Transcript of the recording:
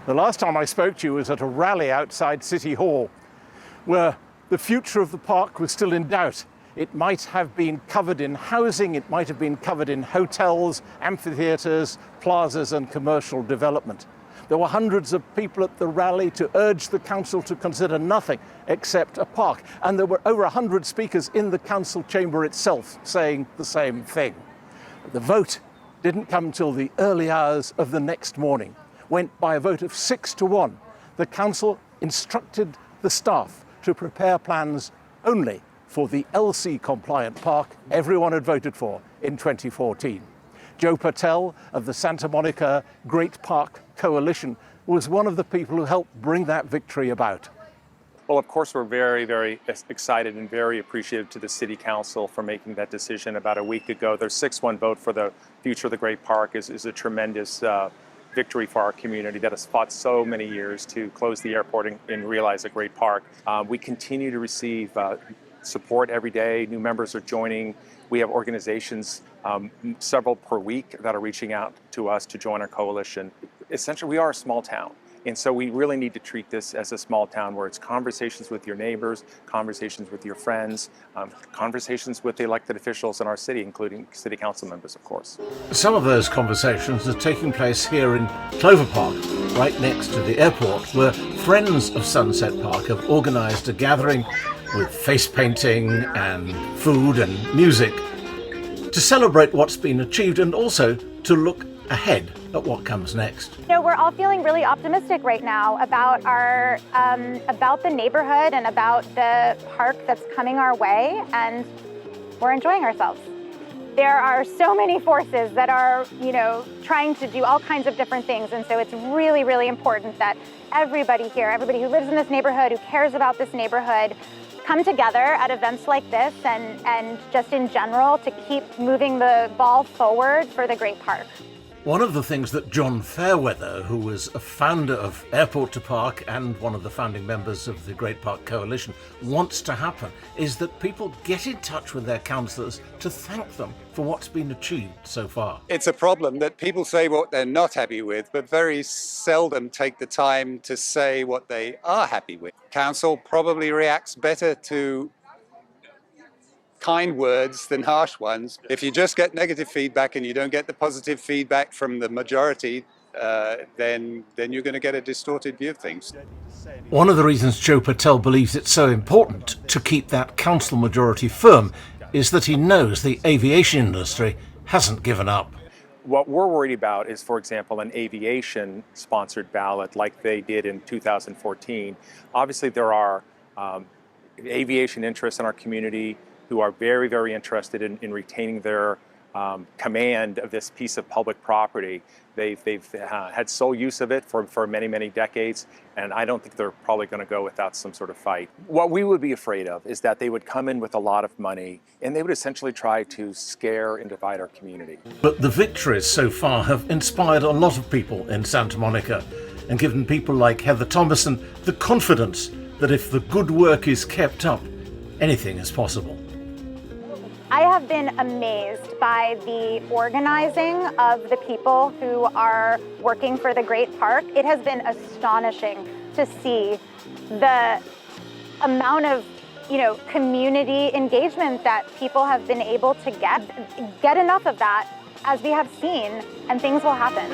The last time I spoke to you was at a rally outside City Hall, where the future of the park was still in doubt. It might have been covered in housing, it might have been covered in hotels, amphitheatres, plazas and commercial development. There were hundreds of people at the rally to urge the council to consider nothing except a park. And there were over 100 speakers in the council chamber itself saying the same thing. The vote didn't come till the early hours of the next morning. Went by a vote of 6-1. The council instructed the staff to prepare plans only for the LC-compliant park everyone had voted for in 2014. Joe Patel of the Santa Monica Great Park Coalition was one of the people who helped bring that victory about. Well, of course, we're very, very excited and very appreciative to the City Council for making that decision about a week ago. Their 6-1 vote for the future of the Great Park is a tremendous victory for our community that has fought so many years to close the airport and realize a great park. We continue to receive support every day. New members are joining. We have organizations, several per week, that are reaching out to us to join our coalition. Essentially, we are a small town. And so we really need to treat this as a small town where it's conversations with your neighbors, conversations with your friends, conversations with the elected officials in our city, including city council members, of course. Some of those conversations are taking place here in Clover Park, right next to the airport, where Friends of Sunset Park have organised a gathering with face painting and food and music to celebrate what's been achieved and also to look ahead at what comes next. You know, we're all feeling really optimistic right now about our about the neighborhood and about the park that's coming our way, and we're enjoying ourselves. There are so many forces that are, you know, trying to do all kinds of different things, and so it's really, really important that everybody here, everybody who lives in this neighborhood, who cares about this neighborhood, come together at events like this and just in general to keep moving the ball forward for the Great Park. One of the things that John Fairweather, who was a founder of Airport to Park and one of the founding members of the Great Park Coalition, wants to happen is that people get in touch with their councillors to thank them for what's been achieved so far. It's a problem that people say what they're not happy with, but very seldom take the time to say what they are happy with. Council probably reacts better to kind words than harsh ones. If you just get negative feedback and you don't get the positive feedback from the majority, then you're going to get a distorted view of things. One of the reasons Joe Patel believes it's so important to keep that council majority firm is that he knows the aviation industry hasn't given up. What we're worried about is, for example, an aviation-sponsored ballot like they did in 2014. Obviously, there are aviation interests in our community who are very, very interested in retaining their command of this piece of public property. They've had sole use of it for many, many decades, and I don't think they're probably going to go without some sort of fight. What we would be afraid of is that they would come in with a lot of money and they would essentially try to scare and divide our community. But the victories so far have inspired a lot of people in Santa Monica and given people like Heather Thomason the confidence that if the good work is kept up, anything is possible. I have been amazed by the organizing of the people who are working for the Great Park. It has been astonishing to see the amount of, you know, community engagement that people have been able to get enough of that, as we have seen, and things will happen.